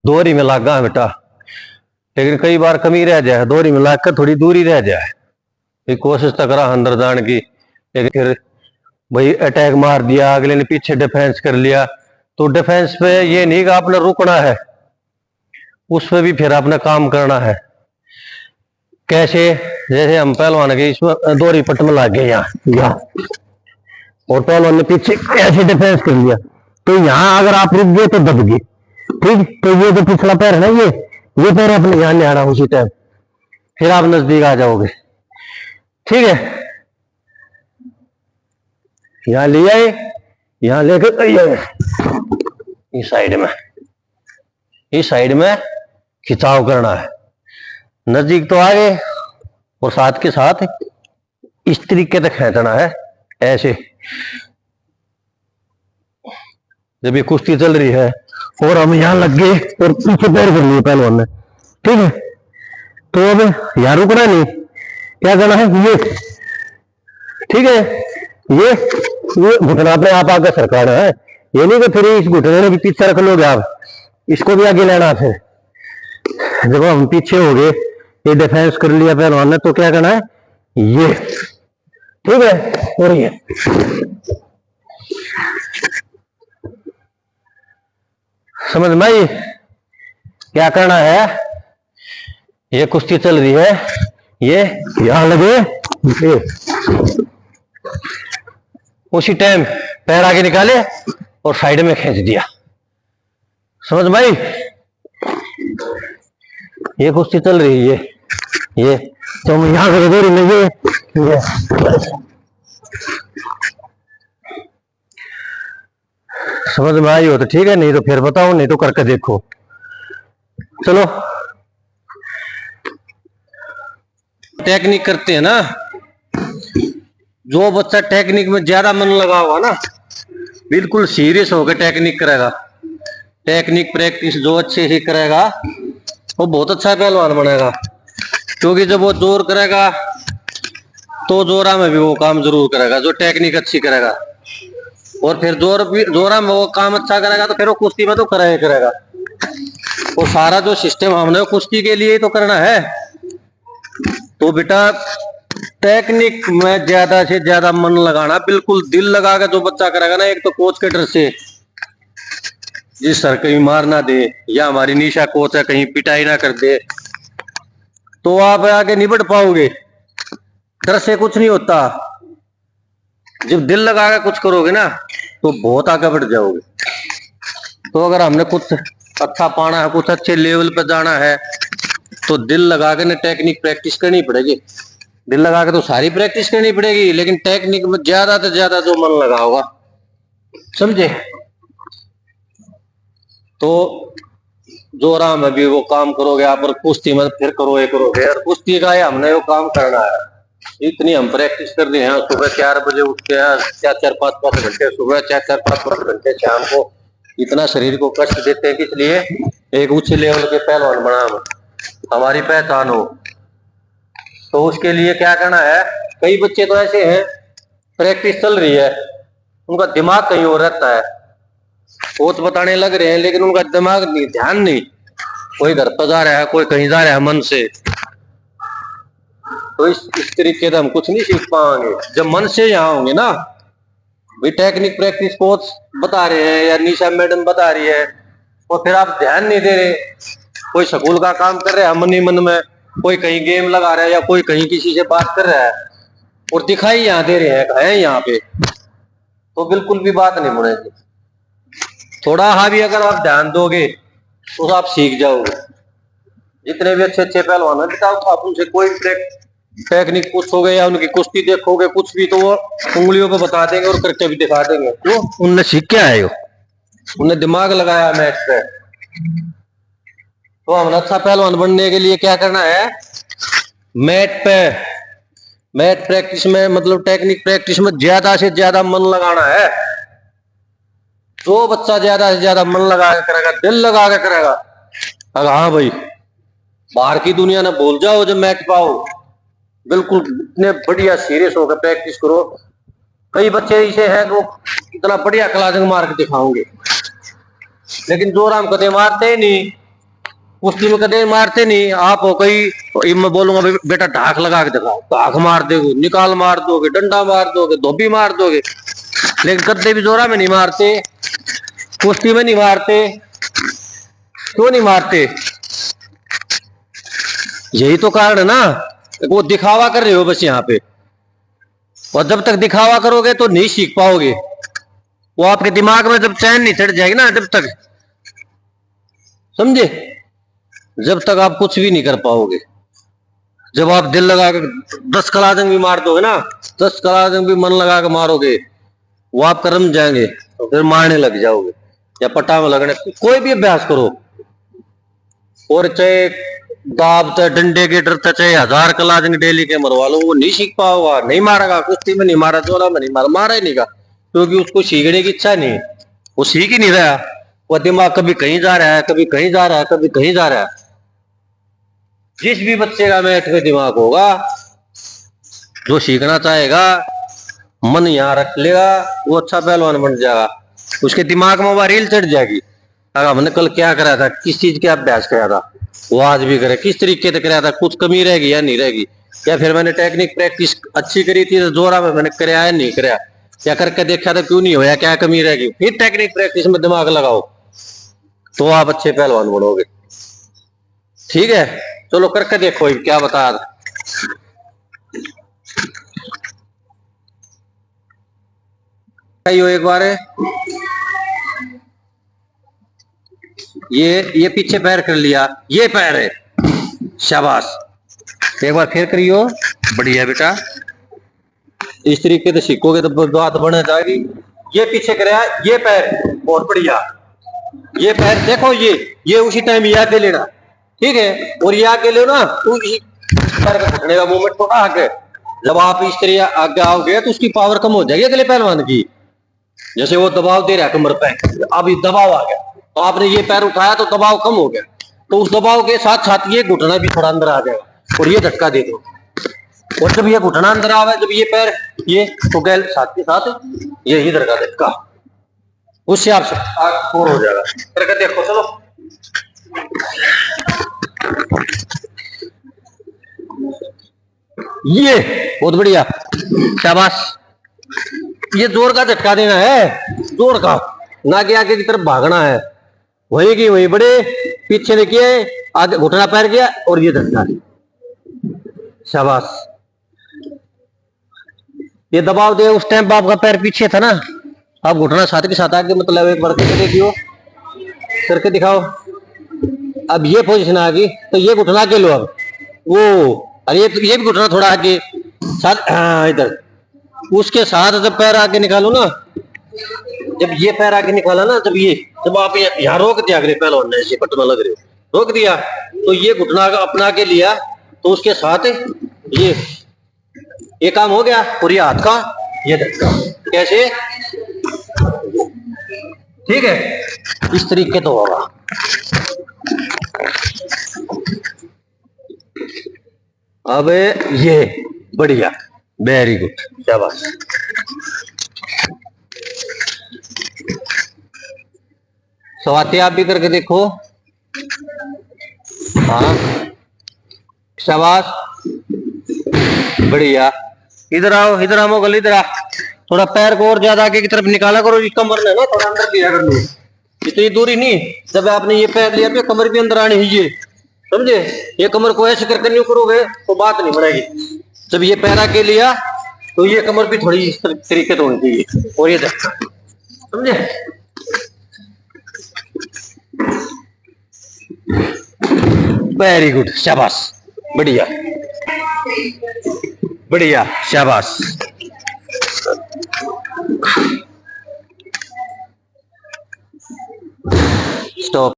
दोहरी में लागा है बेटा, लेकिन कई बार कमी रह जाए, दोहरी में लाग कर थोड़ी दूरी रह जाए। ये कोशिश तो करा अंदर जाने की, लेकिन फिर भाई अटैक मार दिया, अगले ने पीछे डिफेंस कर लिया, तो डिफेंस पे ये नहीं कि आपने रुकना है, उस पे भी फिर आपने काम करना है। कैसे? जैसे हम पहलवान के इसमें दोहरी पट में लाग गए यहाँ, और पहलवान ने पीछे ऐसे डिफेंस कर लिया, तो यहाँ अगर आप रुक गए तो दब गए। ठीक, तो ये जो पिछला पैर है ना, ये पैर अपने यहाँ ले आना उसी टाइम, फिर आप नजदीक आ जाओगे। ठीक है, यहाँ ले आए, यहाँ लेकर इस साइड में खिंचाव करना है। नजदीक तो आ गए, और साथ के साथ इस तरीके से खींचना है, ऐसे। जब ये कुश्ती चल रही है और हम यहाँ लग गए और पीछे पैर कर लिए पहलवान ने, ठीक है, तो अब यहाँ रुकना नहीं, क्या करना है, ये ठीक है, ये घुटना अपने आप आगे सरकाना है। ये नहीं कि फिर इस घुटने में भी पीछे रख लोगे आप, इसको भी आगे लेना। फिर जब हम पीछे हो गए, ये डिफेंस कर लिया पहलवान ने, तो क्या करना है, ये, ठीक है, और ये समझ में आई क्या करना है। ये कुश्ती चल रही है, ये यहां लगे, ये उसी टाइम पैर आगे निकाले और साइड में खींच दिया। समझ में आई? ये कुश्ती चल रही है, ये तो हम यहां से दोहरी में ये समझ में आई हो तो ठीक है, नहीं तो फिर बताओ, नहीं तो करके देखो। चलो, टेक्निक करते हैं ना, जो बच्चा टेक्निक में ज्यादा मन लगा होगा ना, बिल्कुल सीरियस होकर टेक्निक करेगा, टेक्निक प्रैक्टिस जो अच्छे से करेगा, वो बहुत अच्छा पहलवान बनेगा। क्योंकि जब वो जोर करेगा तो जोरा में भी वो काम जरूर करेगा, जो टेक्निक अच्छी करेगा। और फिर जोरा में वो काम अच्छा करेगा तो फिर वो कुश्ती में तो करेगा। वो सारा जो सिस्टम हमने कुश्ती के लिए ही तो करना है। तो बेटा टेक्निक में ज्यादा से ज्यादा मन लगाना, बिल्कुल दिल लगा के जो बच्चा करेगा ना, एक तो कोच के डर से, जिस सर कहीं मार ना दे, या हमारी निशा कोच है कहीं पिटाई ना कर दे, तो आप आगे नहीं बढ़ पाओगे। डर से कुछ नहीं होता, जब दिल लगा के कुछ करोगे ना तो बहुत आगे बढ़ जाओगे। तो अगर हमने कुछ अच्छा पाना है, कुछ अच्छे लेवल पर जाना है, तो दिल लगा के ना टेक्निक प्रैक्टिस करनी पड़ेगी। दिल लगा के तो सारी प्रैक्टिस करनी पड़ेगी, लेकिन टेक्निक में ज्यादा से ज्यादा जो मन लगा होगा, समझे, तो जोरा में भी वो काम करोगे आप, और कुश्ती में फिर करोगे। और कुश्ती का है हमने वो काम करना है, इतनी हम प्रैक्टिस कर रहे हैं। सुबह 4 बजे उठते हैं, 4-5 घंटे सुबह, 4-5 घंटे शाम को, इतना शरीर को कष्ट देते हैं, इसलिए एक उच्च लेवल के पहलवान बना, हमारी पहचान हो। तो उसके लिए क्या करना है, कई बच्चे तो ऐसे हैं, प्रैक्टिस चल रही है, उनका दिमाग कहीं और रहता है, कोच बताने लग रहे हैं, लेकिन उनका दिमाग नहीं, ध्यान नहीं, कोई घर पर जा रहा है, कोई कहीं जा रहा है मन से। तो इस तरीके से हम कुछ नहीं सीख पाएंगे। जब मन से यहाँ होंगे ना, भाई टेक्निक प्रैक्टिस कोच बता रहे हैं या निशा मैडम बता रही है, और फिर आप ध्यान नहीं दे रहे, कोई स्कूल का काम कर रहा है मन ही मन में, कोई कहीं गेम लगा रहा है, या कोई कहीं किसी से बात कर रहा है, और दिखाई यहाँ दे रहे हैं यहाँ पे, तो बिल्कुल भी बात नहीं बनेगी। थोड़ा हाँ भी अगर आप ध्यान दोगे तो आप सीख जाओगे। जितने भी अच्छे अच्छे पहलवान है, आप उनसे कोई टेक्निक पूछोगे या उनकी कुश्ती देखोगे, कुछ भी, तो वो उंगलियों पे बता देंगे और करके भी दिखा देंगे। क्यों? उनने सीख के आए हो, उन्हें दिमाग लगाया मैच पे। तो हम अच्छा पहलवान बनने के लिए क्या करना है, मैट प्रैक्टिस में, मतलब टेक्निक प्रैक्टिस में ज्यादा से ज्यादा मन लगाना है। जो बच्चा ज्यादा से ज्यादा मन लगा के करेगा, दिल लगा के करेगा, अगर हाँ भाई बाहर की दुनिया ने भूल जाओ, जब मैच पाओ बिल्कुल इतने बढ़िया सीरियस होकर प्रैक्टिस करो। कई बच्चे ऐसे हैं कि वो इतना बढ़िया क्लासिंग मार के दिखाओगे, लेकिन जोर हम कदे मारते ही नहीं, कुश्ती में कदे मारते नहीं आप हो कोई, मैं बोलूंगा बेटा ढाक लगा के दिखाओ, ढाक मार दोगे, निकाल मार दोगे, डंडा मार दोगे, धोबी मार दोगे, लेकिन कदे भी जोरा में नहीं मारते, कुश्ती में नहीं मारते। क्यों नहीं मारते? यही तो कारण है ना, वो दिखावा कर रहे हो बस यहाँ पे, और जब तक दिखावा करोगे तो नहीं सीख पाओगे। वो आपके दिमाग में जब चैन नहीं चढ़ जाएगी ना, जब तक, समझे, जब तक आप कुछ भी नहीं कर पाओगे। जब आप दिल लगा कर 10 कलाजंग भी मार दोगे ना, 10 कलाजंग भी मन लगा कर मारोगे, वो आप कर्म जाएंगे तो फिर मारने लग जाओगे, या पट्टा में लगने। कोई भी अभ्यास करो, और चाहे दाब चाहे डंडे के डरते चाहे 1000 कलाजंग डेली के मरवा लो, वो नहीं सीख पाओगा, नहीं मारेगा। कुश्ती में नहीं मारा, जोरा में नहीं मारा, मारा ही नहीं का, क्योंकि उसको सीखने की इच्छा नहीं, वो सीख ही नहीं रहा। वो दिमाग कभी कहीं जा रहा है, कभी कहीं जा रहा है, कभी कहीं जा रहा है। जिस भी बच्चे का मैथ में दिमाग होगा, जो सीखना चाहेगा, मन यहाँ रख लेगा, वो अच्छा पहलवान बन जाएगा। उसके दिमाग में वो रील चढ़ जाएगी, अगर हमने कल क्या करा था, किस चीज का अभ्यास कराया था, वो आज भी करे, किस तरीके से कराया था, कुछ कमी रहेगी या नहीं रहेगी, या फिर मैंने टेक्निक प्रैक्टिस अच्छी करी थी तो जोरा में मैंने कराया या नहीं कराया, क्या करके देखा था क्यों नहीं होया, क्या कमी रहेगी। फिर टेक्निक प्रैक्टिस में दिमाग लगाओ तो आप अच्छे पहलवान बनोगे। ठीक है, चलो करके देखो क्या बता। एक बार ये पीछे पैर कर लिया, ये पैर है, शाबाश। एक बार फिर करियो, बढ़िया बेटा, इस तरीके से सीखोगे तो बात बन जाएगी। ये पीछे कराया, ये पैर, बहुत बढ़िया, ये पैर देखो, ये उसी टाइम ये आगे लेना, ठीक है, और ये आगे लो ना, तो पैर का घुटने का मूवमेंट थोड़ा आगे। जब आप इस तरह आगे आओगे तो उसकी पावर कम हो जाएगी अगले पहलवान की। जैसे वो दबाव दे रहा है कमर पे, अब ये दबाव आ गया, तो आपने ये पैर उठाया तो दबाव कम हो गया, तो उस दबाव के साथ साथ ये घुटना भी थोड़ा अंदर आ जाएगा, और ये झटका दे दो। और जब ये घुटना अंदर आवे, जब ये पैर, ये तो गैल साथ के साथ ये इधर का झटका, उससे आप हो जाएगा। करके देखो, चलो। ये बहुत बढ़िया, शाबाश। ये जोर का झटका देना है, जोर का, ना कि आगे की तरफ भागना है, वही की वही बड़े, पीछे देखिए, आगे घुटना पैर गया और ये झटका, शाबाश। ये दबाव दे, उस टाइम आपका पैर पीछे था ना, आप घुटना साथ के साथ आगे, मतलब एक बार करके देखियो, करके दिखाओ। अब ये पोजीशन आ गई तो ये घुटना के लो अब, वो, अरे ये भी घुटना थोड़ा आगे साथ, हाँ इधर, उसके साथ जब पैर आगे निकालो ना, जब ये पैर आगे निकाला ना, जब आप यहाँ रोक दिया अगले पहलवान ने, ऐसे पटना लग रहे हो, रोक दिया, तो ये घुटना अपना के लिया, तो उसके साथ ये काम हो गया, और ये हाथ का ये धक्का, कैसे, ठीक है, इस तरीके तो होगा। अब ये बढ़िया, वेरी गुड, शाबाश। स्वाति आप भी करके देखो, हाँ, शाबाश, बढ़िया। इधर आओ, इधर आओ मोगल, इधर आ, थोड़ा पैर को और ज्यादा आगे की तरफ निकाला करो, कमर ने ना थोड़ा अंदर लिया कर लो, इतनी दूरी नहीं। जब आपने ये पैर लिया तो कमर भी अंदर आनी चाहिए, समझे। ये कमर को ऐसे करके नहीं करोगे तो बात नहीं बढ़ेगी। जब ये पैर आगे लिया तो ये कमर भी थोड़ी इस तरीके से होनी चाहिए, और ये धक्का, समझे। वेरी गुड, शाबाश, बढ़िया बढ़िया, शाबाश। स्टॉप।